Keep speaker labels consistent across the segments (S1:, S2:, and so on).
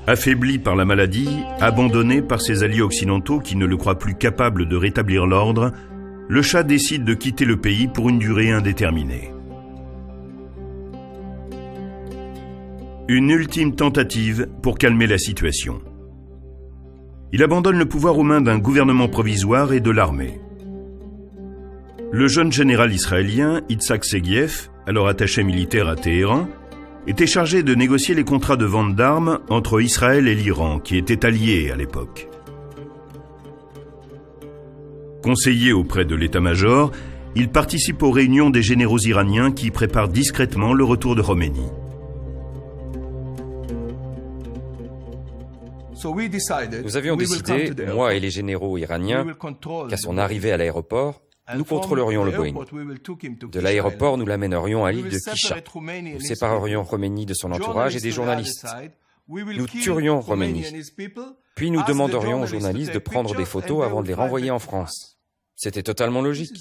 S1: Affaibli par la maladie, abandonné par ses alliés occidentaux qui ne le croient plus capable de rétablir l'ordre, le Shah décide de quitter le pays pour une durée indéterminée. Une ultime tentative pour calmer la situation. Il abandonne le pouvoir aux mains d'un gouvernement provisoire et de l'armée. Le jeune général israélien Yitzhak Segiev, alors attaché militaire à Téhéran, était chargé de négocier les contrats de vente d'armes entre Israël et l'Iran, qui étaient alliés à l'époque. Conseiller auprès de l'état-major, il participe aux réunions des généraux iraniens qui préparent discrètement le retour de Khomeini.
S2: Nous avions décidé, moi et les généraux iraniens, qu'à son arrivée à l'aéroport, nous contrôlerions le Boeing. De l'aéroport, nous l'amènerions à l'île de Kisha. Nous séparerions Khomeini de son entourage et des journalistes. Nous tuerions Khomeini. Puis nous demanderions aux journalistes de prendre des photos avant de les renvoyer en France. C'était totalement logique.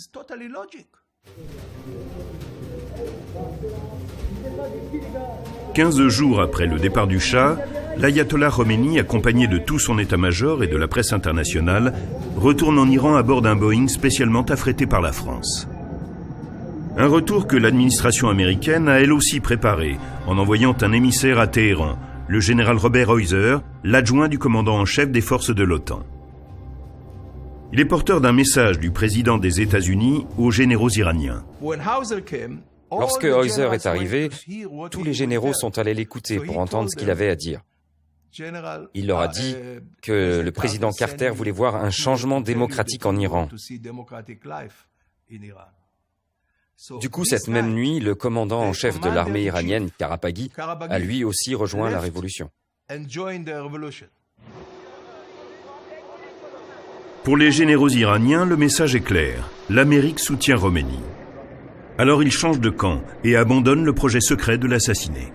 S1: 15 jours après le départ du Shah, l'ayatollah Khomeini, accompagné de tout son état-major et de la presse internationale, retourne en Iran à bord d'un Boeing spécialement affrété par la France. Un retour que l'administration américaine a elle aussi préparé, en envoyant un émissaire à Téhéran, le général Robert Heuser, l'adjoint du commandant en chef des forces de l'OTAN. Il est porteur d'un message du président des États-Unis aux généraux iraniens.
S2: Lorsque Heuser est arrivé, tous les généraux sont allés l'écouter pour entendre ce qu'il avait à dire. Il leur a dit que le président Carter voulait voir un changement démocratique en Iran. Du coup, cette même nuit, le commandant en chef de l'armée iranienne, Karabaghi, a lui aussi rejoint la révolution.
S1: Pour les généraux iraniens, le message est clair. L'Amérique soutient Khomeini. Alors ils changent de camp et abandonnent le projet secret de l'assassiner.